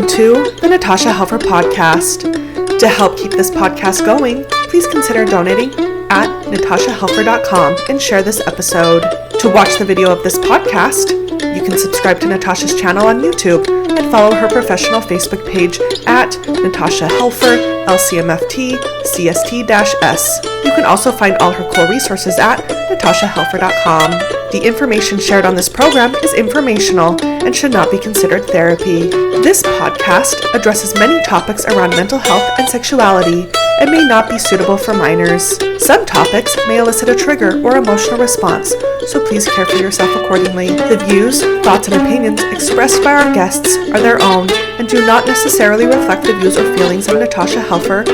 Welcome to the Natasha Helfer Podcast. To help keep this podcast going, please consider donating at natashahelfer.com and share this episode. To watch the video of this podcast, you can subscribe to Natasha's channel on YouTube and follow her professional Facebook page at Natasha Helfer, LCMFT, CST-S. You can also find all her cool resources at natashahelfer.com. The information shared on this program is informational and should not be considered therapy. This podcast addresses many topics around mental health and sexuality and may not be suitable for minors. Some topics may elicit a trigger or emotional response, so please care for yourself accordingly. The views, thoughts, and opinions expressed by our guests are their own and do not necessarily reflect the views or feelings of Natasha Helfer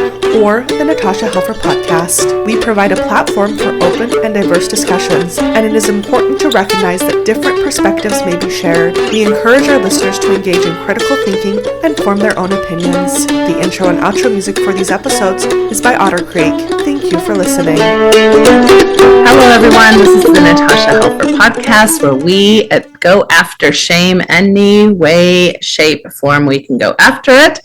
or the Natasha Helfer Podcast. We provide a platform for open and diverse discussions, and it is important to recognize that different perspectives may be shared. We encourage our listeners to engage in critical thinking and form their own opinions. The intro and outro music for these episodes is by Otter Creek. Thank you for listening. Hello, everyone. This is the Natasha Helfer Podcast, where we go after shame any way, shape, form we can go after it,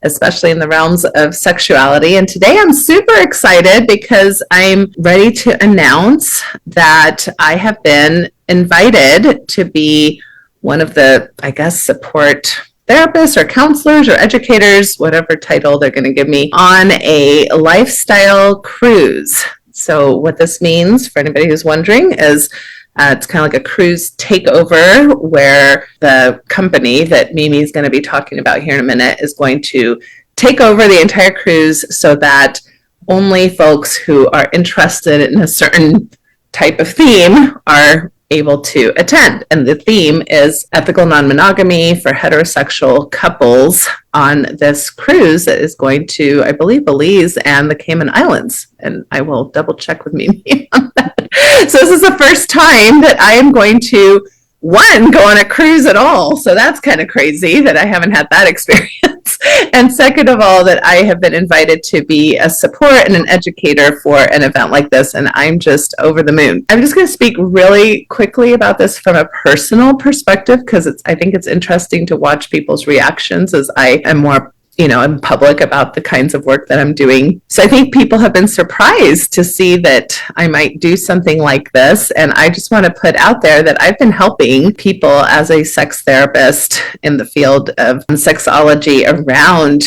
especially in the realms of sexuality. And today I'm super excited because I'm ready to announce that I have been invited to be one of the, support therapists or counselors or educators, whatever title they're going to give me, on a lifestyle cruise. So what this means, for anybody who's wondering, is it's kind of like a cruise takeover where the company that Mimi is going to be talking about here in a minute is going to take over the entire cruise so that only folks who are interested in a certain type of theme are able to attend. And the theme is ethical non-monogamy for heterosexual couples on this cruise that is going to, I believe, Belize and the Cayman Islands. And I will double check with Mimi on that. So this is the first time that I am going to, go on a cruise at all. So that's kind of crazy that I haven't had that experience. And second of all, that I have been invited to be a support and an educator for an event like this. And I'm just over the moon. I'm just going to speak really quickly about this from a personal perspective, because I think it's interesting to watch people's reactions as I am more in public about the kinds of work that I'm doing. So I think people have been surprised to see that I might do something like this. And I just want to put out there that I've been helping people as a sex therapist in the field of sexology around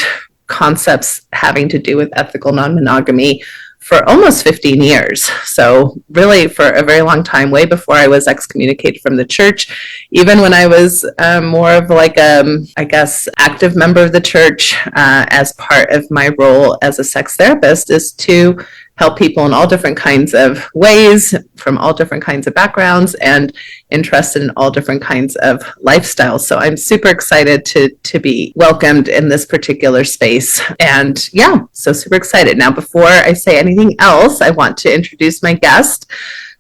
concepts having to do with ethical non-monogamy for almost 15 years. So really for a very long time, way before I was excommunicated from the church, even when I was more of like active member of the church, as part of my role as a sex therapist is to help people in all different kinds of ways, from all different kinds of backgrounds, and interested in all different kinds of lifestyles. So I'm super excited to be welcomed in this particular space. And so super excited. Now, before I say anything else, I want to introduce my guest.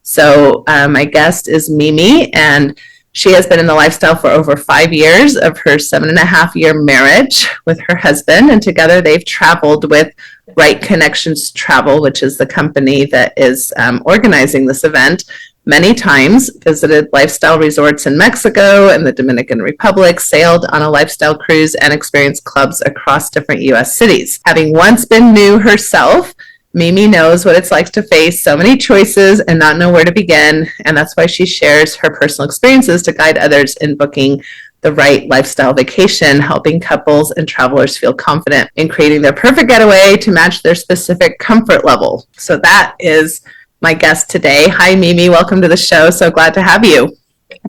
So my guest is Mimi, and she has been in the lifestyle for over 5 years of her 7.5-year marriage with her husband. And together they've traveled with Right Connections Travel, which is the company that is organizing this event, many times, visited lifestyle resorts in Mexico and the Dominican Republic, sailed on a lifestyle cruise, and experienced clubs across different U.S. cities. Having once been new herself, Mimi knows what it's like to face so many choices and not know where to begin, and that's why she shares her personal experiences to guide others in booking the right lifestyle vacation, helping couples and travelers feel confident in creating their perfect getaway to match their specific comfort level. So that is my guest today. Hi, Mimi. Welcome to the show. So glad to have you.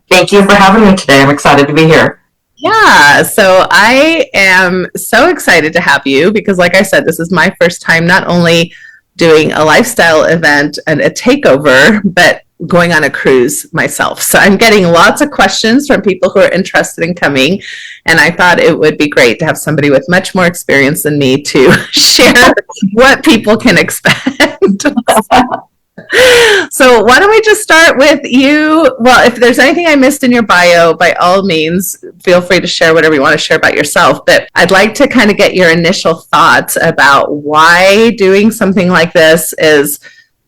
Thank you for having me today. I'm excited to be here. Yeah, so I am so excited to have you because, like I said, this is my first time not only doing a lifestyle event and a takeover, but going on a cruise myself. So I'm getting lots of questions from people who are interested in coming. And I thought it would be great to have somebody with much more experience than me to share what people can expect. So why don't we just start with you? Well, if there's anything I missed in your bio, by all means, feel free to share whatever you want to share about yourself. But I'd like to kind of get your initial thoughts about why doing something like this is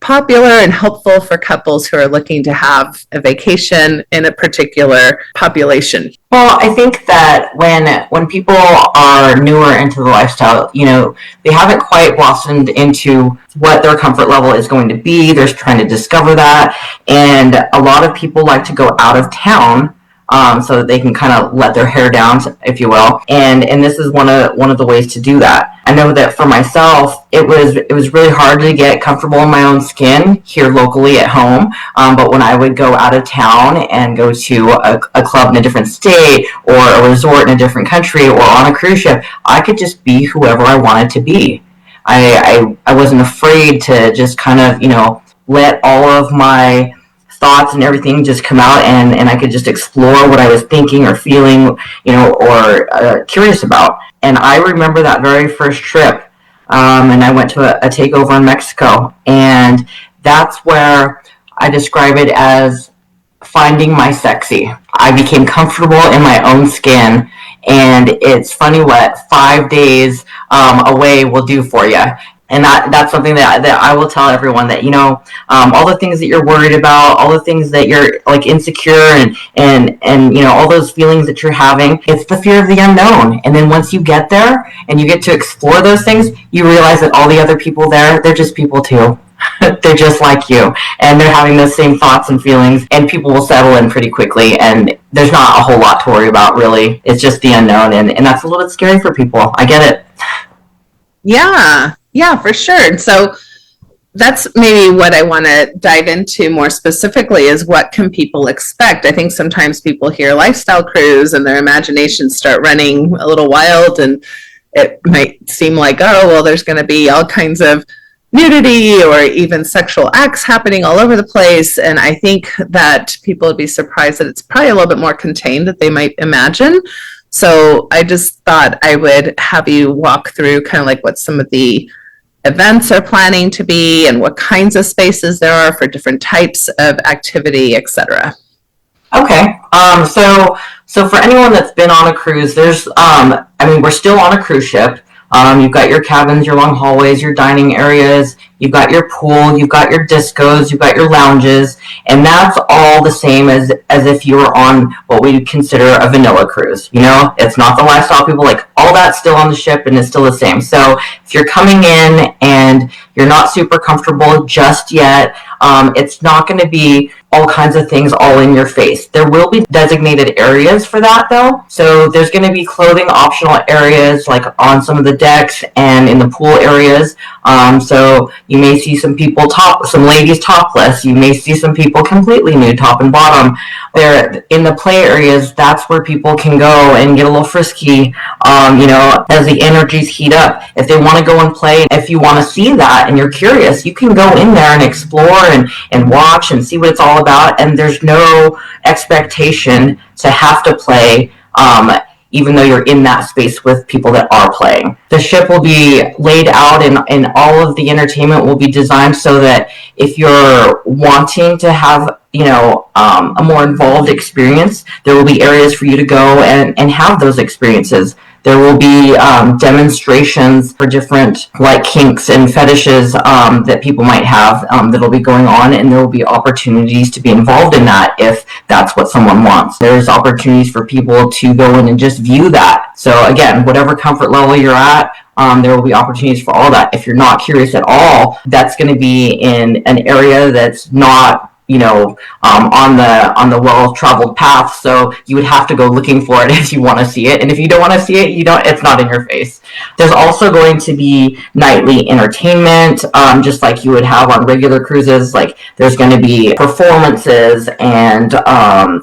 popular and helpful for couples who are looking to have a vacation in a particular population? Well, I think that when people are newer into the lifestyle, they haven't quite blossomed into what their comfort level is going to be. They're trying to discover that, and a lot of people like to go out of town so that they can kind of let their hair down, if you will. And this is one of the ways to do that. I know that for myself, it was really hard to get comfortable in my own skin here locally at home. But when I would go out of town and go to a club in a different state or a resort in a different country or on a cruise ship, I could just be whoever I wanted to be. I wasn't afraid to just kind of, let all of my thoughts and everything just come out, and I could just explore what I was thinking or feeling, or curious about. And I remember that very first trip, and I went to a takeover in Mexico, and that's where I describe it as finding my sexy. I became comfortable in my own skin, and it's funny what 5 days away will do for you. And that's something that I will tell everyone, that, all the things that you're worried about, all the things that you're like insecure and all those feelings that you're having, it's the fear of the unknown. And then once you get there and you get to explore those things, you realize that all the other people there, they're just people too. They're just like you, and they're having those same thoughts and feelings, and people will settle in pretty quickly, and there's not a whole lot to worry about, really. It's just the unknown, and that's a little bit scary for people. I get it. Yeah, for sure. And so that's maybe what I want to dive into more specifically, is what can people expect? I think sometimes people hear lifestyle cruise and their imaginations start running a little wild, and it might seem like, oh, well, there's going to be all kinds of nudity or even sexual acts happening all over the place. And I think that people would be surprised that it's probably a little bit more contained than they might imagine. So I just thought I would have you walk through kind of like what some of the events are planning to be and what kinds of spaces there are for different types of activity, etc. Okay. So for anyone that's been on a cruise, there's, we're still on a cruise ship. You've got your cabins, your long hallways, your dining areas, you've got your pool, you've got your discos, you've got your lounges, and that's all the same as if you were on what we consider a vanilla cruise. It's not the lifestyle people like. All that's still on the ship and it's still the same. So if you're coming in and you're not super comfortable just yet, it's not going to be all kinds of things all in your face. There will be designated areas for that, though. So there's going to be clothing optional areas, like on some of the decks and in the pool areas. So you may see some ladies topless. You may see some people completely nude, top and bottom. There in the play areas, that's where people can go and get a little frisky, as the energies heat up. If they want to go and play, if you want to see that and you're curious, you can go in there and explore and watch and see what it's all about. And there's no expectation to have to play, even though you're in that space with people that are playing. The ship will be laid out, and all of the entertainment will be designed so that if you're wanting to have a more involved experience, there will be areas for you to go and have those experiences. There will be demonstrations for different like kinks and fetishes that people might have that'll be going on, and there will be opportunities to be involved in that if that's what someone wants. There's opportunities for people to go in and just view that. So again, whatever comfort level you're at, there will be opportunities for all that. If you're not curious at all, that's going to be in an area that's not on the well-traveled path, so you would have to go looking for it if you want to see it. And if you don't want to see it, it's not in your face. There's also going to be nightly entertainment, just like you would have on regular cruises. Like there's going to be performances and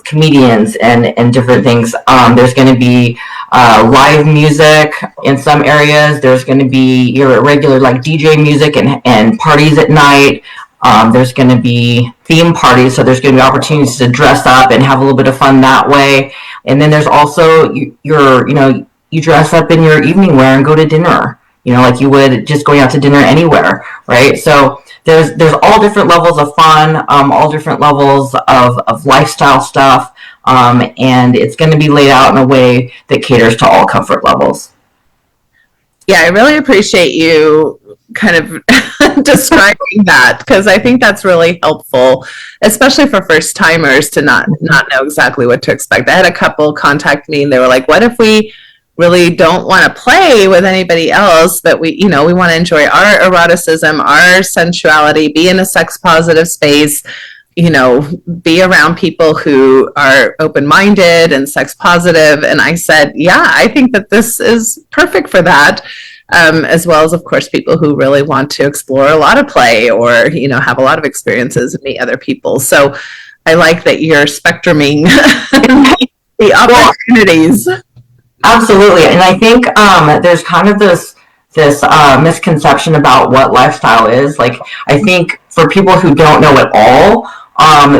comedians and different things. There's going to be live music in some areas. There's going to be your regular like DJ music and parties at night. There's going to be theme parties, so there's going to be opportunities to dress up and have a little bit of fun that way. And then there's also you dress up in your evening wear and go to dinner, like you would just going out to dinner anywhere, right? So there's all different levels of fun, all different levels of lifestyle stuff, and it's going to be laid out in a way that caters to all comfort levels. Yeah, I really appreciate you kind of describing that, because I think that's really helpful, especially for first timers to not know exactly what to expect. I had a couple contact me and they were like, what if we really don't want to play with anybody else, but we want to enjoy our eroticism, our sensuality, be in a sex positive space, be around people who are open-minded and sex positive. And I said, yeah, I think that this is perfect for that. As well as, of course, people who really want to explore a lot of play or, have a lot of experiences and meet other people. So I like that you're spectruming the opportunities. Absolutely. And I think there's kind of this misconception about what lifestyle is. Like, I think for people who don't know at all,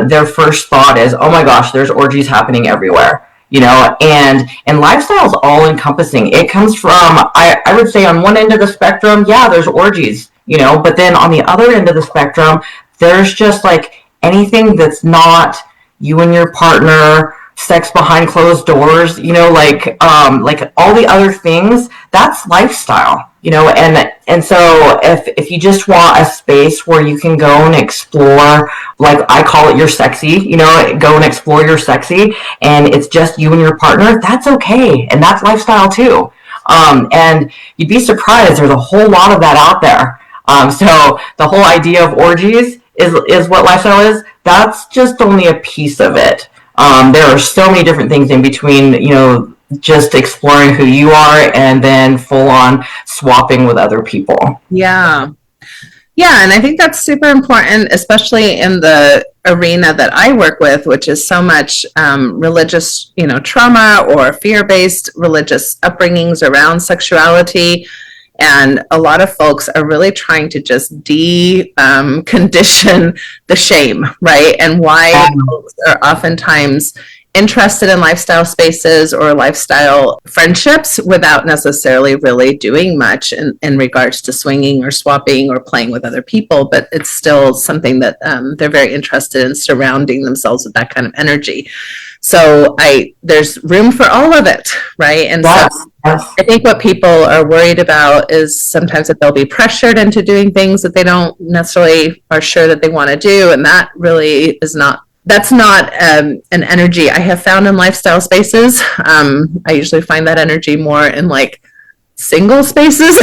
their first thought is, oh my gosh, there's orgies happening everywhere. And lifestyle is all encompassing. It comes from, I would say on one end of the spectrum, yeah, there's orgies, but then on the other end of the spectrum, there's just like anything that's not you and your partner, sex behind closed doors, like all the other things, that's lifestyle, and so if you just want a space where you can go and explore, like I call it your sexy, go and explore your sexy, and it's just you and your partner, that's okay, and that's lifestyle too. And you'd be surprised, there's a whole lot of that out there. So the whole idea of orgies is what lifestyle is. That's just only a piece of it. There are so many different things in between, just exploring who you are and then full on swapping with other people. Yeah. Yeah. And I think that's super important, especially in the arena that I work with, which is so much religious, trauma or fear-based religious upbringings around sexuality. And a lot of folks are really trying to just condition the shame, right? And why folks are oftentimes interested in lifestyle spaces or lifestyle friendships without necessarily really doing much in regards to swinging or swapping or playing with other people. But it's still something that they're very interested in, surrounding themselves with that kind of energy. So there's room for all of it, right? And yes. So I think what people are worried about is sometimes that they'll be pressured into doing things that they don't necessarily are sure that they want to do. And that really that's not an energy I have found in lifestyle spaces. I usually find that energy more in like single spaces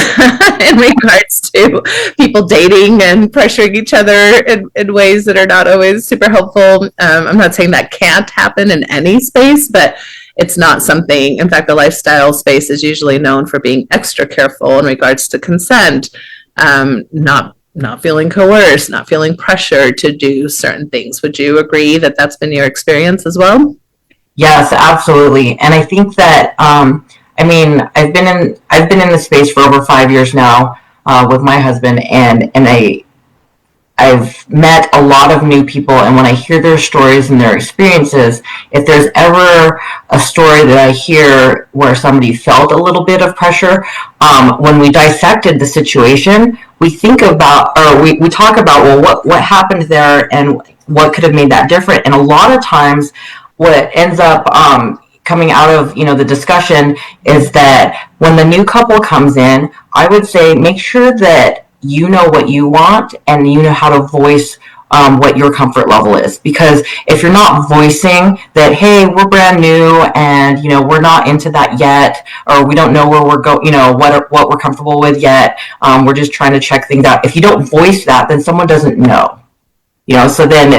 in regards to people dating and pressuring each other in ways that are not always super helpful. I'm not saying that can't happen in any space, but it's not something. In fact, the lifestyle space is usually known for being extra careful in regards to consent, not feeling coerced, not feeling pressured to do certain things. Would you agree that that's been your experience as well? Yes, absolutely. And I think that I've been in the space for over 5 years now with my husband, and I've met a lot of new people, and when I hear their stories and their experiences, if there's ever a story that I hear where somebody felt a little bit of pressure, when we dissected the situation, we think about, or we talk about, well, what happened there and what could have made that different. And a lot of times what ends up coming out of the discussion is that when the new couple comes in, I would say make sure that you know what you want and you know how to voice what your comfort level is. Because if you're not voicing that, hey, we're brand new and we're not into that yet, or we don't know where we're going, what we're comfortable with yet, we're just trying to check things out. If you don't voice that, then someone doesn't know. So then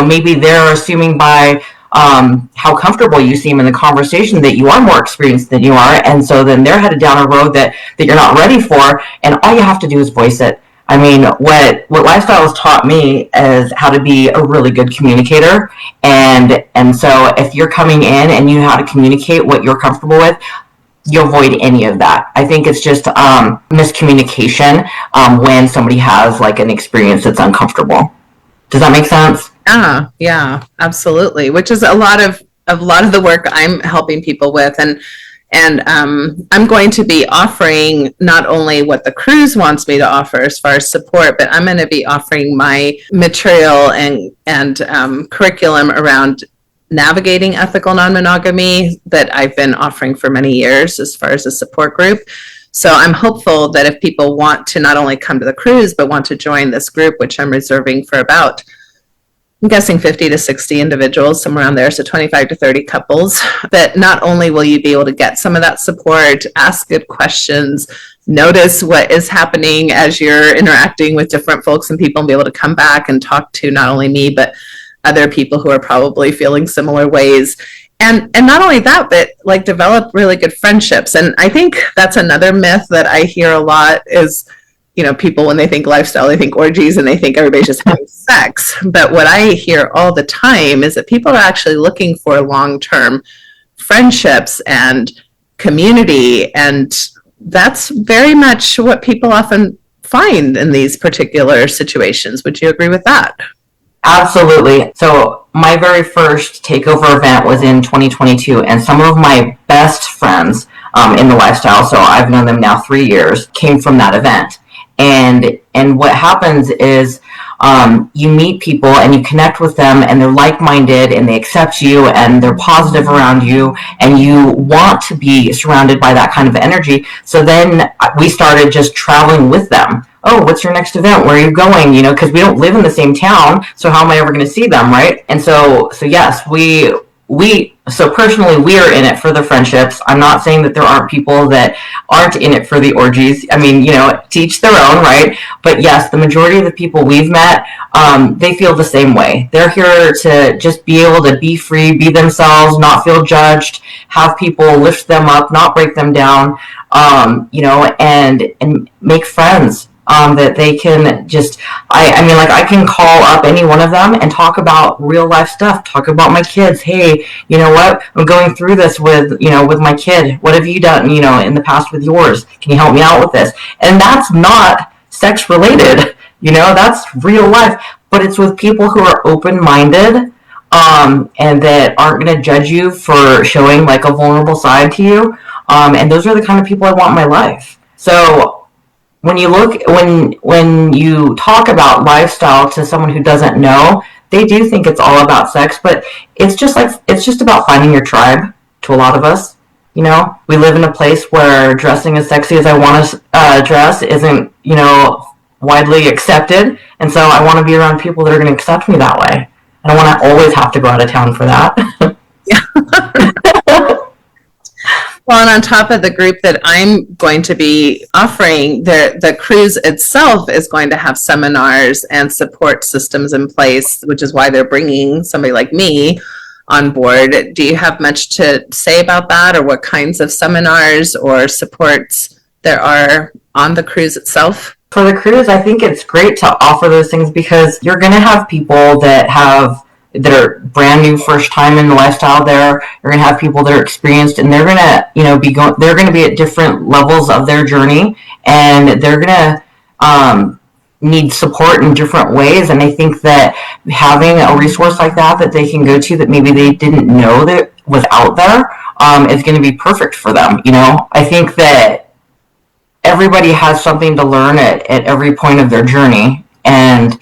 maybe they're assuming by how comfortable you seem in the conversation that you are more experienced than you are, and so then they're headed down a road that you're not ready for, and all you have to do is voice it. I mean, what lifestyle has taught me is how to be a really good communicator, and so if you're coming in and you know how to communicate what you're comfortable with, you avoid any of that. I think it's just miscommunication when somebody has like an experience that's uncomfortable. Does that make sense? Yeah, absolutely. Which is a lot of the work I'm helping people with, and I'm going to be offering not only what the cruise wants me to offer as far as support, but I'm going to be offering my material and curriculum around navigating ethical non-monogamy that I've been offering for many years as far as a support group. So I'm hopeful that if people want to not only come to the cruise, but want to join this group, which I'm reserving for about, I'm guessing 50 to 60 individuals, somewhere around there, so 25 to 30 couples, that not only will you be able to get some of that support, ask good questions, notice what is happening as you're interacting with different folks and people, and be able to come back and talk to not only me, but other people who are probably feeling similar ways. And not only that, but like develop really good friendships. And I think that's another myth that I hear a lot is, people, when they think lifestyle, they think orgies and they think everybody's just having sex. But what I hear all the time is that people are actually looking for long-term friendships and community. And that's very much what people often find in these particular situations. Would you agree with that? Absolutely. So my very first takeover event was in 2022, and some of my best friends in the lifestyle, so I've known them now 3 years, came from that event. And what happens is you meet people and you connect with them, and they're like-minded and they accept you and they're positive around you, and you want to be surrounded by that kind of energy. So then we started just traveling with them. Oh, what's your next event? Where are you going? Because we don't live in the same town, so how am I ever going to see them, right? And so yes, so personally, we are in it for the friendships. I'm not saying that there aren't people that aren't in it for the orgies. I mean, to each their own, right? But yes, the majority of the people we've met, they feel the same way. They're here to just be able to be free, be themselves, not feel judged, have people lift them up, not break them down, and make friends. That they can just, I can call up any one of them and talk about real life stuff, talk about my kids. Hey, you know what? I'm going through this with my kid. What have you done, in the past with yours? Can you help me out with this? And that's not sex related, that's real life, but it's with people who are open-minded, and that aren't going to judge you for showing like a vulnerable side to you. And those are the kind of people I want in my life. So, when you talk about lifestyle to someone who doesn't know, they do think it's all about sex, but it's just about finding your tribe to a lot of us. We live in a place where dressing as sexy as I want to dress isn't, widely accepted. And so I want to be around people that are going to accept me that way. I don't want to always have to go out of town for that. Well, and on top of the group that I'm going to be offering, the cruise itself is going to have seminars and support systems in place, which is why they're bringing somebody like me on board. Do you have much to say about that, or what kinds of seminars or supports there are on the cruise itself? For the cruise, I think it's great to offer those things because you're going to have people that are brand new, first time in the lifestyle there. You're going to have people that are experienced, and they're going to, they're going to be at different levels of their journey, and they're going to need support in different ways. And I think that having a resource like that they can go to that maybe they didn't know that was out there is going to be perfect for them. I think that everybody has something to learn at every point of their journey, and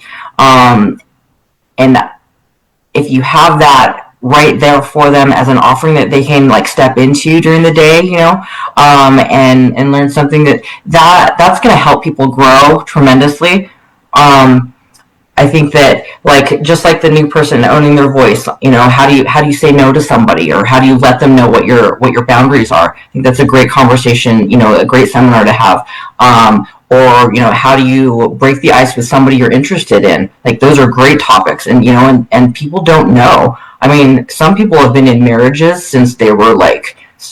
if you have that right there for them as an offering that they can like step into during the day, and learn something that's going to help people grow tremendously. I think that just like the new person owning their voice, how do you say no to somebody, or how do you let them know what your boundaries are? I think that's a great conversation, a great seminar to have. Or, how do you break the ice with somebody you're interested in? Those are great topics. And, and people don't know. I mean, some people have been in marriages since they were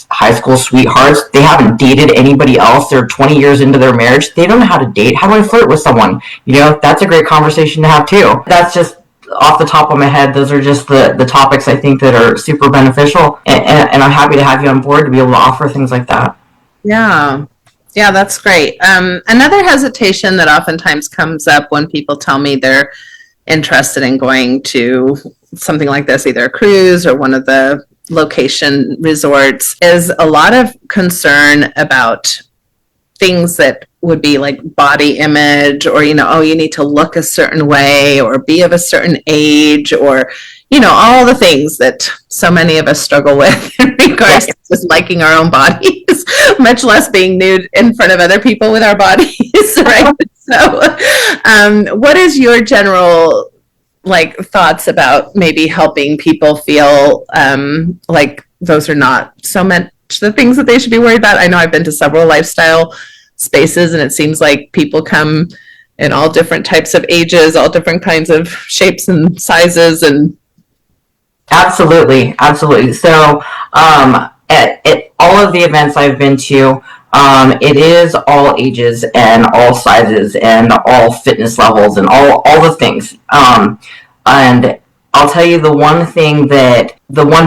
high school sweethearts. They haven't dated anybody else. They're 20 years into their marriage. They don't know how to date. How do I flirt with someone? That's a great conversation to have too. That's just off the top of my head. Those are just the topics I think that are super beneficial. And I'm happy to have you on board to be able to offer things like that. Yeah, that's great. Another hesitation that oftentimes comes up when people tell me they're interested in going to something like this, either a cruise or one of the location resorts, is a lot of concern about things that would be like body image, or, oh, you need to look a certain way or be of a certain age, or, all the things that so many of us struggle with in regards to just liking our own bodies, much less being nude in front of other people with our bodies, right? So, what is your general thoughts about maybe helping people feel like those are not so much the things that they should be worried about? I know I've been to several lifestyle spaces, and it seems like people come in all different types of ages, all different kinds of shapes and sizes, and Absolutely. So, at all of the events I've been to, it is all ages and all sizes and all fitness levels and all the things. And I'll tell you the one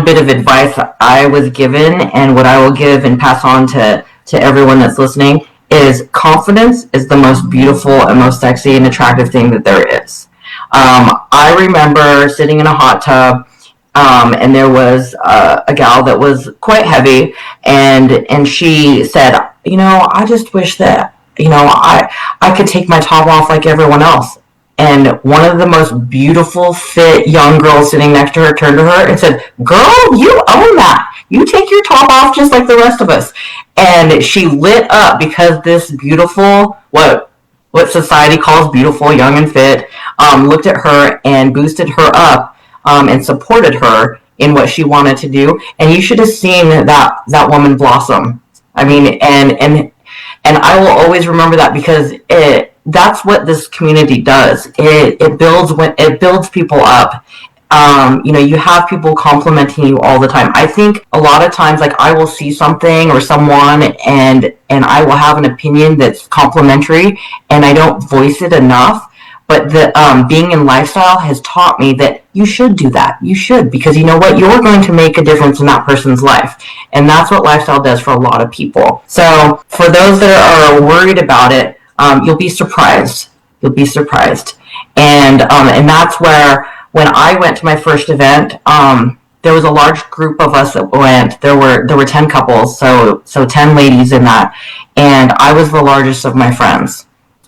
bit of advice I was given, and what I will give and pass on to everyone that's listening, is confidence is the most beautiful and most sexy and attractive thing that there is. I remember sitting in a hot tub, and there was a gal that was quite heavy, and she said, I just wish that, I could take my top off like everyone else. And one of the most beautiful, fit young girls sitting next to her turned to her and said, "Girl, you own that. You take your top off just like the rest of us." And she lit up because this beautiful, what society calls beautiful, young and fit, looked at her and boosted her up, and supported her in what she wanted to do. And you should have seen that woman blossom. I mean, and I will always remember that, because that's what this community does. It builds people up. You have people complimenting you all the time. I think a lot of times, I will see something or someone, and I will have an opinion that's complimentary, and I don't voice it enough. But being in lifestyle has taught me that you should do that. You should, because you know what? You're going to make a difference in that person's life. And that's what lifestyle does for a lot of people. So for those that are worried about it, you'll be surprised. And that's where, when I went to my first event, there was a large group of us that went. There were 10 couples, so 10 ladies in that. And I was the largest of my friends.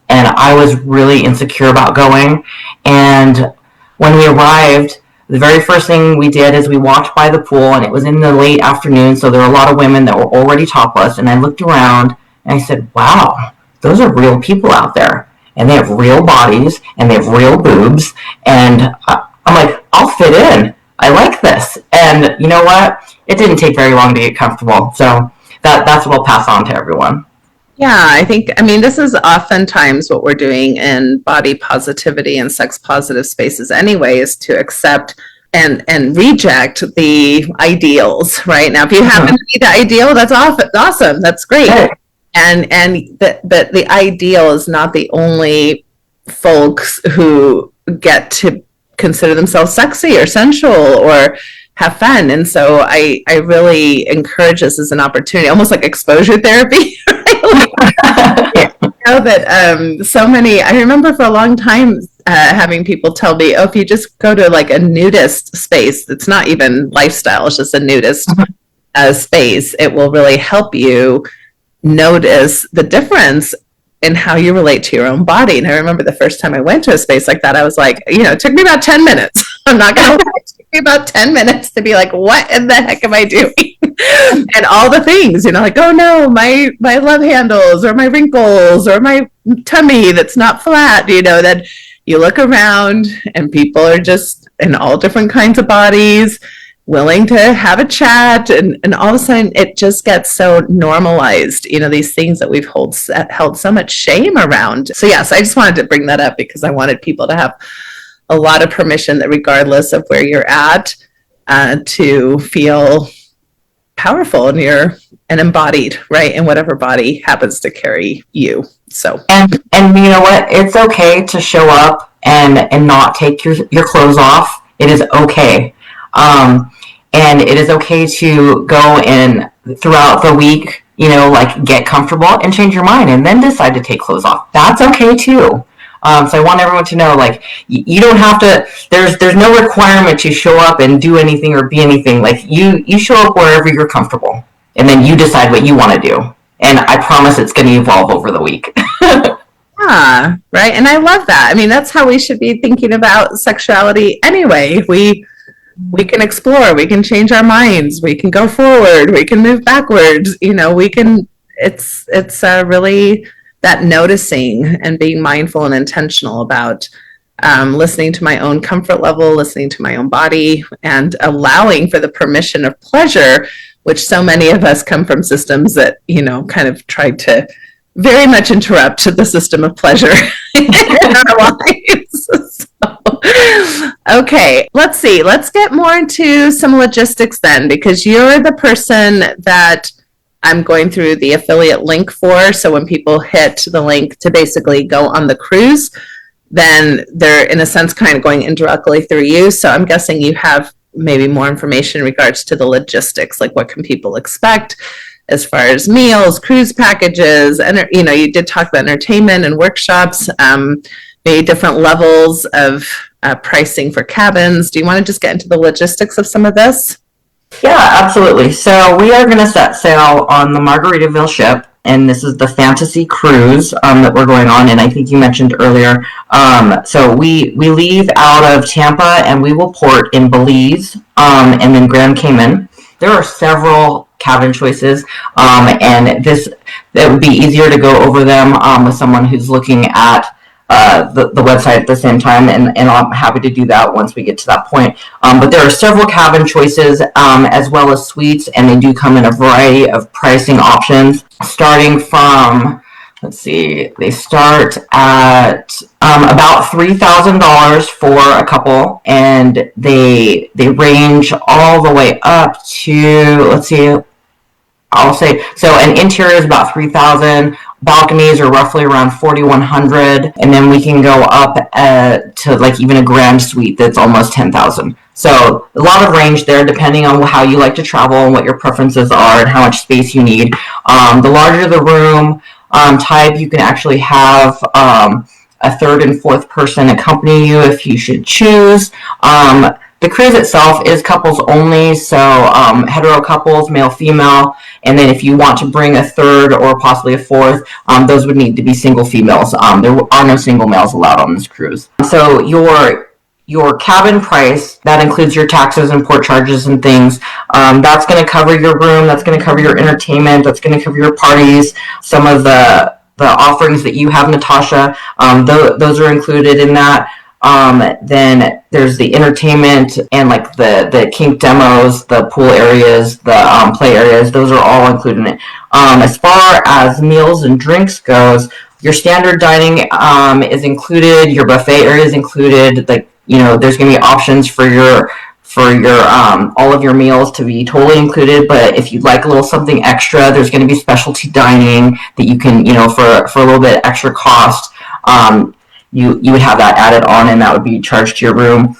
And I was really insecure about going. And when we arrived, the very first thing we did is we walked by the pool, and it was in the late afternoon, so there were a lot of women that were already topless. And I looked around and I said, wow, those are real people out there. And they have real bodies, and they have real boobs. And I'm like, I'll fit in. I like this. And you know what? It didn't take very long to get comfortable. So that's what I'll pass on to everyone. Yeah, I mean, this is oftentimes what we're doing in body positivity and sex positive spaces anyway, is to accept and reject the ideals, right? Now, if you happen to be the ideal, that's awesome. That's great. Right. But the ideal is not the only folks who get to consider themselves sexy or sensual or have fun. And so I really encourage this as an opportunity, almost like exposure therapy. I remember for a long time having people tell me, if you just go to a nudist space, it's not even lifestyle, it's just a nudist space, it will really help you notice the difference in how you relate to your own body. And I remember the first time I went to a space like that, I was like, it took me about 10 minutes. I'm not going to lie. It took me about 10 minutes to be like, what in the heck am I doing? And all the things, oh no, my love handles or my wrinkles or my tummy that's not flat, then you look around and people are just in all different kinds of bodies, willing to have a chat, and all of a sudden it just gets so normalized, these things that we've held so much shame around. So yes, I just wanted to bring that up because I wanted people to have a lot of permission that regardless of where you're at, to feel powerful and embodied, right, in whatever body happens to carry you. So and you know what, it's okay to show up and not take your clothes off. It is okay. And it is okay to go and throughout the week, get comfortable and change your mind and then decide to take clothes off. That's okay too. So I want everyone to know, you don't have to, there's no requirement to show up and do anything or be anything. You show up wherever you're comfortable, and then you decide what you want to do. And I promise it's going to evolve over the week. Yeah, right. And I love that. I mean, that's how we should be thinking about sexuality anyway. We can explore, we can change our minds, we can go forward, we can move backwards. We can. It's really that noticing and being mindful and intentional about listening to my own comfort level, listening to my own body, and allowing for the permission of pleasure, which so many of us come from systems that kind of tried to very much interrupt the system of pleasure in our lives. Okay, let's see. Let's get more into some logistics then, because you're the person that I'm going through the affiliate link for. So when people hit the link to basically go on the cruise, then they're in a sense kind of going indirectly through you. So I'm guessing you have maybe more information in regards to the logistics, like what can people expect as far as meals, cruise packages, and you did talk about entertainment and workshops, maybe different levels of pricing for cabins. Do you want to just get into the logistics of some of this? Yeah, absolutely. So we are going to set sail on the Margaritaville ship, and this is the Fantasy Cruise that we're going on. And I think you mentioned earlier. So we leave out of Tampa, and we will port in Belize, and then Grand Cayman. There are several cabin choices, and it would be easier to go over them with someone who's looking at the website at the same time, and I'm happy to do that once we get to that point. But there are several cabin choices as well as suites, and they do come in a variety of pricing options, starting from, let's see, they start at about $3,000 for a couple, and they range all the way up to, let's see, I'll say, so an interior is about $3,000. Balconies are roughly around $4,100, and then we can go up to like even a grand suite that's almost $10,000. So a lot of range there, depending on how you like to travel and what your preferences are and how much space you need. The larger the room type, you can actually have a third and fourth person accompany you if you should choose. The cruise itself is couples only, so hetero couples, male, female, and then if you want to bring a third or possibly a fourth, those would need to be single females. There are no single males allowed on this cruise. So your cabin price, that includes your taxes and port charges and things, that's going to cover your room, that's going to cover your entertainment, that's going to cover your parties, some of the offerings that you have, Natasha, those are included in that. Then there's the entertainment and like the kink demos, the pool areas, the play areas, those are all included in it. As far as meals and drinks goes, your standard dining is included, your buffet area is included, like, there's going to be options for your all of your meals to be totally included, but if you'd like a little something extra, there's going to be specialty dining that you can, for a little bit extra cost, you would have that added on, and that would be charged to your room.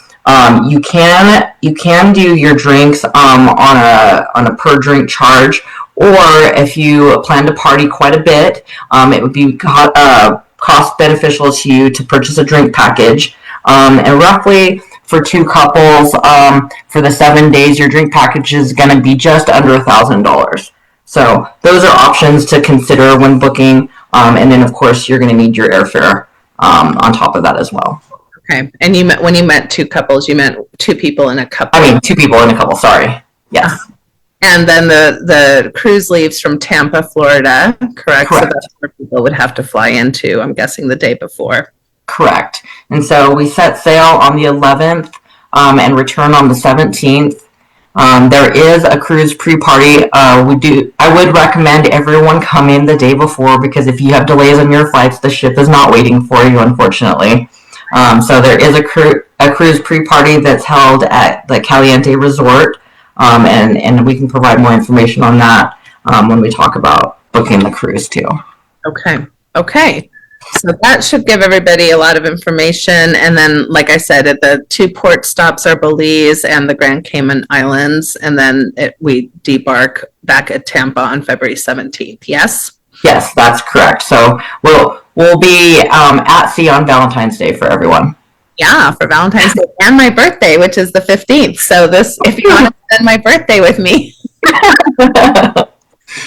You can do your drinks on a per drink charge, or if you plan to party quite a bit, it would be cost beneficial to you to purchase a drink package. And roughly for two couples, for the 7 days, your drink package is going to be just under $1,000. So those are options to consider when booking, and then of course you're going to need your airfare on top of that as well. Okay. And when you meant two couples, you meant two people in a couple? I mean, two people in a couple, sorry. Yes. And then the cruise leaves from Tampa, Florida, correct? So that's where people would have to fly into, I'm guessing, the day before. Correct. And so we set sail on the 11th and return on the 17th. There is a cruise pre-party. I would recommend everyone come in the day before, because if you have delays on your flights, the ship is not waiting for you, unfortunately. So there is a cruise pre-party that's held at the Caliente Resort, and we can provide more information on that when we talk about booking the cruise too. Okay. So that should give everybody a lot of information. And then, like I said, the two port stops are Belize and the Grand Cayman Islands. And then we debark back at Tampa on February 17th. Yes? Yes, that's correct. So we'll be at sea on Valentine's Day for everyone. Yeah, for Valentine's Day and my birthday, which is the 15th. So if you want to spend my birthday with me.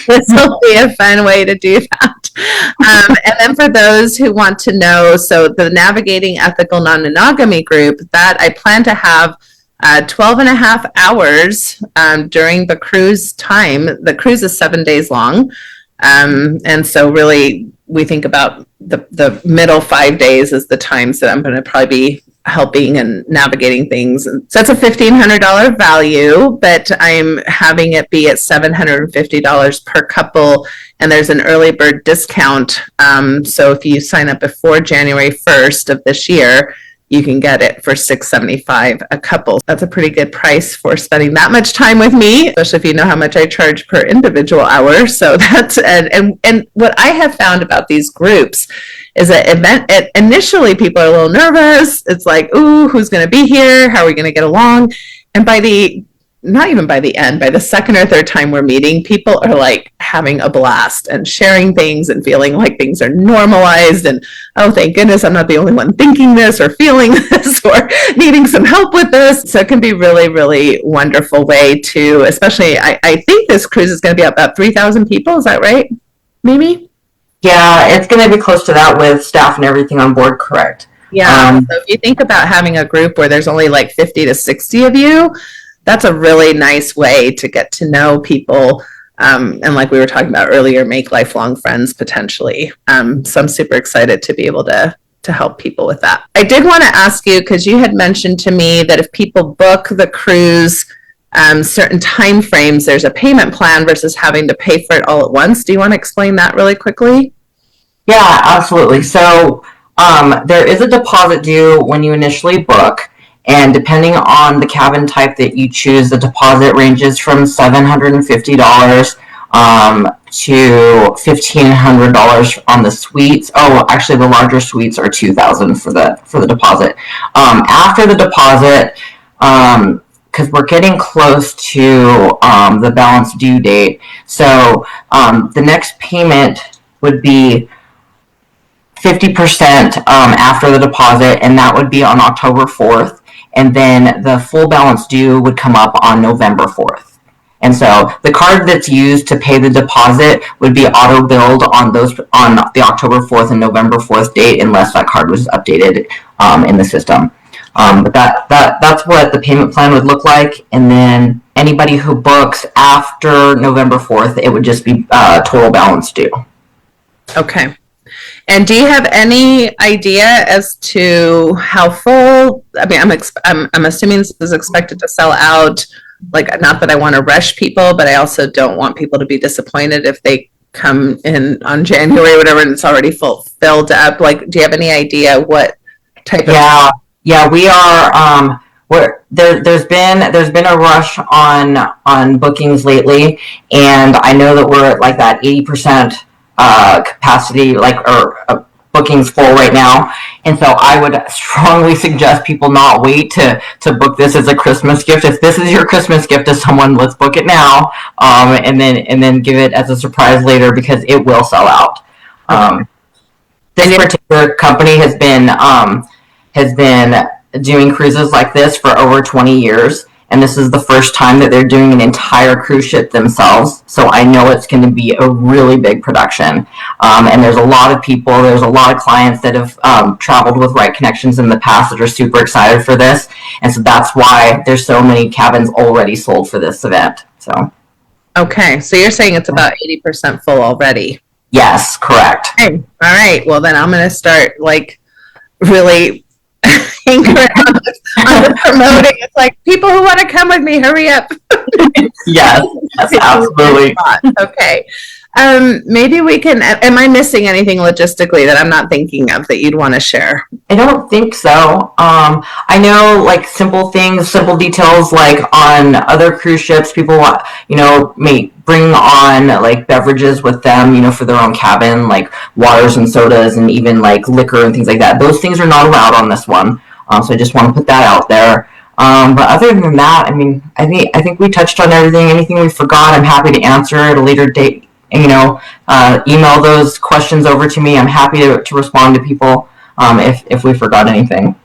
This will be a fun way to do that. And then for those who want to know, so the Navigating Ethical Non-Monogamy group, that I plan to have 12 and a half hours during the cruise time. The cruise is 7 days long. And so really we think about the middle 5 days as the times that I'm going to probably be helping and navigating things. So that's a $1,500 value, but I'm having it be at $750 per couple. And there's an early bird discount. So if you sign up before January 1st of this year, you can get it for $675 a couple. That's a pretty good price for spending that much time with me, especially if you know how much I charge per individual hour. So that's, and what I have found about these groups is that initially people are a little nervous. It's like, ooh, who's going to be here? How are we going to get along? And not even by the end, by the second or third time we're meeting, people are like having a blast and sharing things and feeling like things are normalized. And, oh, thank goodness I'm not the only one thinking this or feeling this or needing some help with this. So it can be really, really wonderful way to, especially, I think this cruise is going to be about 3,000 people. Is that right, Mimi? Yeah, it's going to be close to that with staff and everything on board, correct? Yeah. So if you think about having a group where there's only like 50 to 60 of you, that's a really nice way to get to know people. And like we were talking about earlier, make lifelong friends potentially. So I'm super excited to be able to help people with that. I did want to ask you, because you had mentioned to me that if people book the cruise certain time frames, there's a payment plan versus having to pay for it all at once. Do you want to explain that really quickly? Yeah, absolutely. So there is a deposit due when you initially book. And depending on the cabin type that you choose, the deposit ranges from $750 to $1,500 on the suites. Oh, actually, the larger suites are $2,000 for the deposit. After the deposit, because we're getting close to the balance due date, so the next payment would be 50% after the deposit, and that would be on October 4th. And then the full balance due would come up on November 4th. And so the card that's used to pay the deposit would be auto billed on the October 4th and November 4th date, unless that card was updated in the system. But that's what the payment plan would look like. And then anybody who books after November 4th, it would just be total balance due. Okay. And do you have any idea as to how full? I mean, I'm assuming this is expected to sell out. Like, not that I want to rush people, but I also don't want people to be disappointed if they come in on January or whatever and it's already filled up. Like, do you have any idea what type of? Yeah, we are. There's been a rush on bookings lately, and I know that we're at like that 80%. Capacity, or bookings full right now, and so I would strongly suggest people not wait to book this as a Christmas gift. If this is your Christmas gift to someone, let's book it now, and then give it as a surprise later, because it will sell out. This particular company has been doing cruises like this for over 20 years. And this is the first time that they're doing an entire cruise ship themselves. So I know it's going to be a really big production. And there's a lot of clients that have traveled with Right Connections in the past that are super excited for this. And so that's why there's so many cabins already sold for this event. So. Okay. So you're saying it's about 80% full already? Yes, correct. Okay. All right. Well, then I'm going to start really anchoring on promoting. It's like, people who want to come with me, hurry up. Yes, absolutely. Okay. Maybe we can, am I missing anything logistically that I'm not thinking of that you'd want to share? I don't think so. I know, like, simple details, like on other cruise ships, people may bring on like beverages with them, for their own cabin, like waters and sodas and even like liquor and things like that. Those things are not allowed on this one. So I just want to put that out there. But other than that, I mean, I think we touched on everything. Anything we forgot, I'm happy to answer at a later date. Email those questions over to me. I'm happy to respond to people if we forgot anything.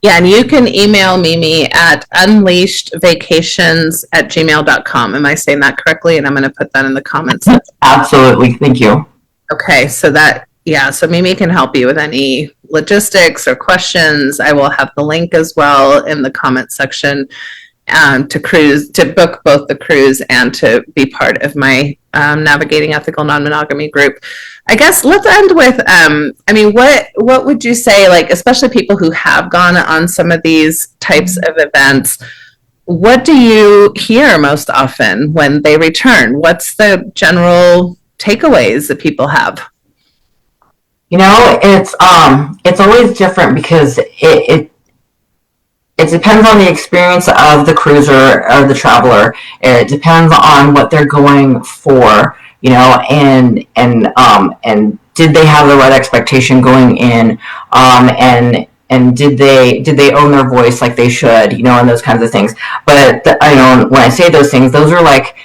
Yeah, and you can email Mimi at unleashedvacations@gmail.com. Am I saying that correctly? And I'm going to put that in the comments. Absolutely. Thank you. Okay, so Mimi can help you with any logistics or questions. I will have the link as well in the comment section to book both the cruise and to be part of my Navigating Ethical Non-Monogamy group. I guess let's end with, what would you say, like, especially people who have gone on some of these types of events, what do you hear most often when they return? What's the general takeaways that people have? It's always different because it depends on the experience of the cruiser or the traveler. It depends on what they're going for, and did they have the right expectation going in, and did they own their voice like they should, and those kinds of things. But when I say those things, those are like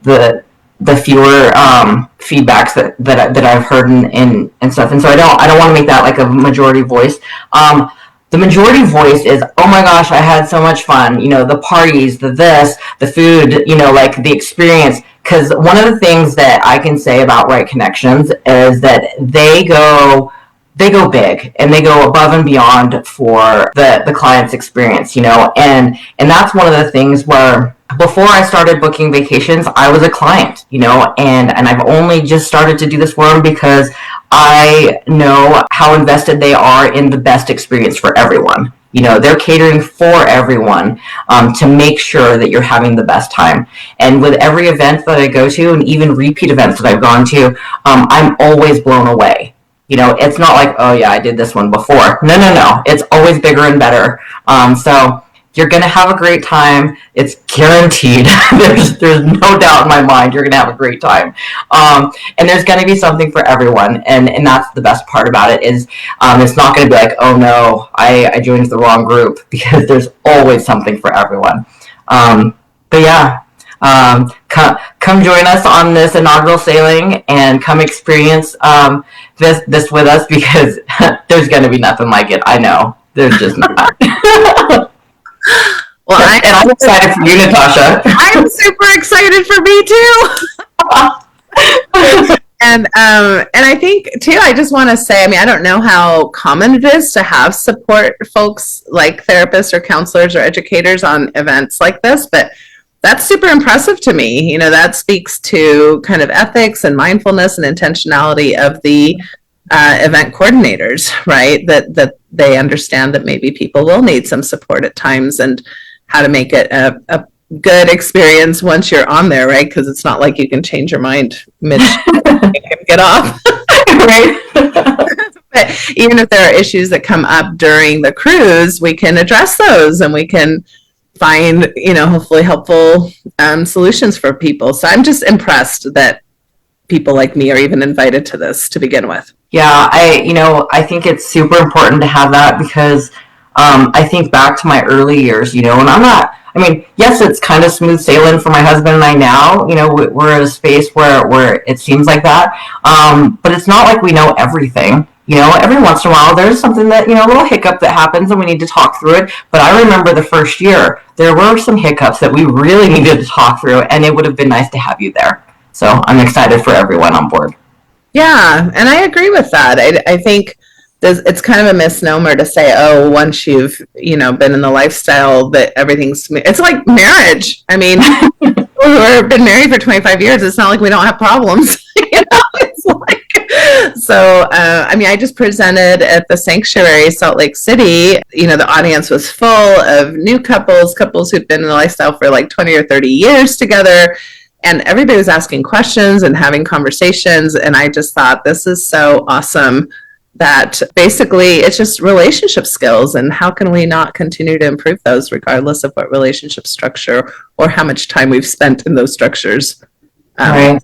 the fewer feedbacks that I've heard and stuff. And so I don't want to make that like a majority voice. The majority voice is, oh my gosh, I had so much fun. The parties, the food, like the experience. Because one of the things that I can say about Right Connections is that they go big and they go above and beyond for the client's experience, and that's one of the things where before I started booking vacations, I was a client, and I've only just started to do this for them because I know how invested they are in the best experience for everyone. They're catering for everyone to make sure that you're having the best time. And with every event that I go to, and even repeat events that I've gone to, I'm always blown away. It's not like, oh yeah, I did this one before. No. It's always bigger and better. So you're going to have a great time. It's guaranteed. There's no doubt in my mind you're going to have a great time. And there's going to be something for everyone. And that's the best part about it is it's not going to be like, oh no, I joined the wrong group, because there's always something for everyone. But yeah, come join us on this inaugural sailing and come experience this with us, because there's going to be nothing like it. I know. There's just not. Well, I'm excited for you, Natasha. I'm super excited for me too. And I think too, I just want to say, I don't know how common it is to have support folks like therapists or counselors or educators on events like this, but that's super impressive to me. That speaks to kind of ethics and mindfulness and intentionality of the event coordinators, right? That they understand that maybe people will need some support at times, and how to make it a good experience once you're on there, right? Because it's not like you can change your mind mid and get off, right? But even if there are issues that come up during the cruise, we can address those, and we can find, hopefully helpful solutions for people. So I'm just impressed that people like me are even invited to this to begin with. Yeah, I think it's super important to have that, because I think back to my early years, and yes, it's kind of smooth sailing for my husband and I now. We're at a space where it seems like that, but it's not like we know everything. Every once in a while there's something that, a little hiccup that happens and we need to talk through it. But I remember the first year, there were some hiccups that we really needed to talk through, and it would have been nice to have you there. So I'm excited for everyone on board. Yeah, and I agree with that. I think it's kind of a misnomer to say, oh, once you've, been in the lifestyle that everything's, it's like marriage. People who have been married for 25 years, it's not like we don't have problems. It's like, so, I just presented at the Sanctuary, Salt Lake City. The audience was full of new couples who'd been in the lifestyle for like 20 or 30 years together. And everybody was asking questions and having conversations. And I just thought, this is so awesome that basically it's just relationship skills. And how can we not continue to improve those regardless of what relationship structure or how much time we've spent in those structures? Right.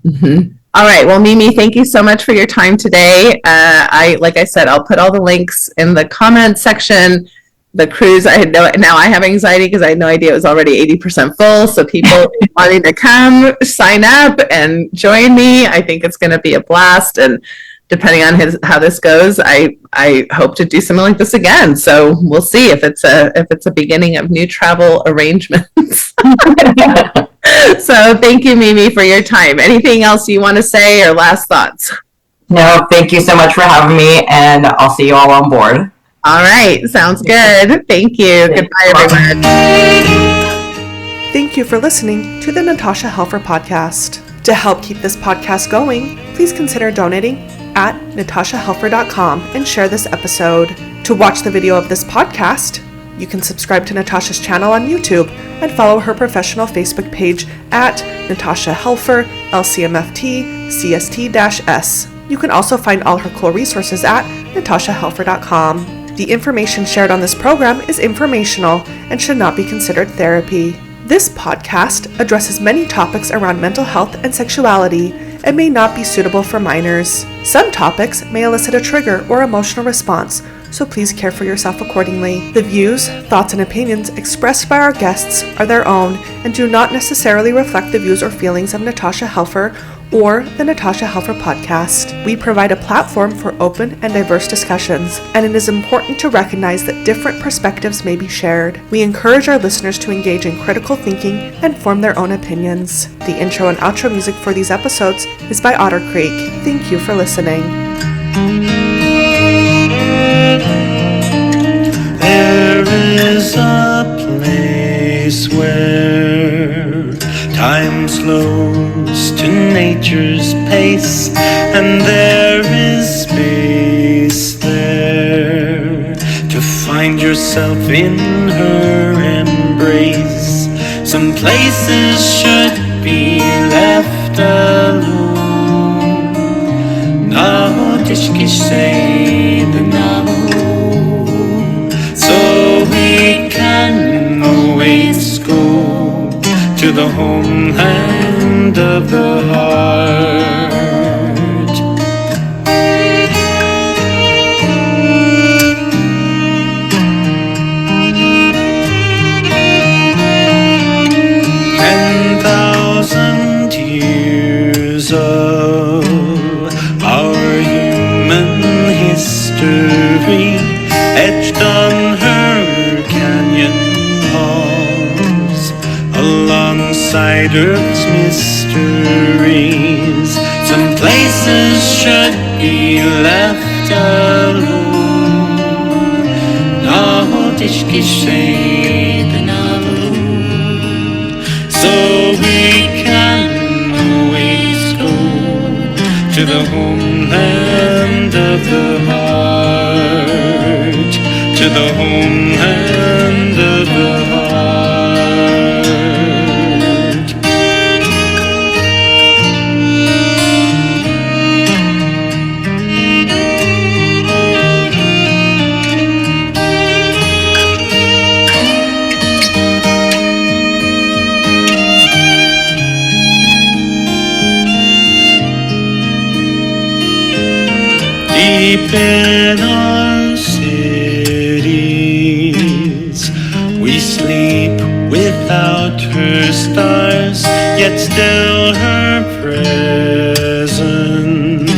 Mm-hmm. All right. Well, Mimi, thank you so much for your time today. Like I said, I'll put all the links in the comment section. The cruise, now I have anxiety because I had no idea it was already 80% full. So people wanting to come, sign up and join me. I think it's going to be a blast. And depending on how this goes, I hope to do something like this again. So we'll see if it's a beginning of new travel arrangements. So thank you, Mimi, for your time. Anything else you want to say or last thoughts? No, thank you so much for having me, and I'll see you all on board. All right, sounds good. Thank you. Goodbye, everyone. Thank you for listening to the Natasha Helfer Podcast. To help keep this podcast going, please consider donating at natashahelfer.com and share this episode. To watch the video of this podcast, you can subscribe to Natasha's channel on YouTube and follow her professional Facebook page at Natasha Helfer, LCMFT, CST-S. You can also find all her cool resources at natashahelfer.com. The information shared on this program is informational and should not be considered therapy. This podcast addresses many topics around mental health and sexuality and may not be suitable for minors. Some topics may elicit a trigger or emotional response, so please care for yourself accordingly. The views, thoughts, and opinions expressed by our guests are their own and do not necessarily reflect the views or feelings of Natasha Helfer or the Natasha Helfer Podcast. We provide a platform for open and diverse discussions, and it is important to recognize that different perspectives may be shared. We encourage our listeners to engage in critical thinking and form their own opinions. The intro and outro music for these episodes is by Otter Creek. Thank you for listening. There is a place where time slows to nature's pace, and there is space there to find yourself in her embrace. Some places should be left alone. Na tishki say the so we can always go to the homeland of the heart. Years of our human history etched on her canyon walls, alongside Earth's mysteries. Some places should be left alone. So we can always go to the homeland of the heart, to the homeland of the heart. Deep in our cities, we sleep without her stars, yet still her presence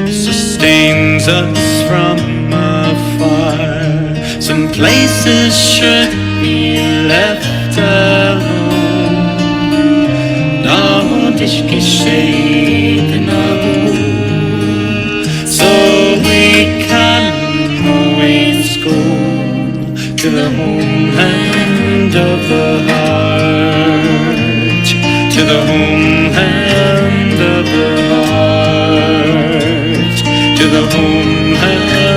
sustains us from afar. Some places should be left alone. So we can always go to the homeland of the heart, to the homeland of the heart, to the homeland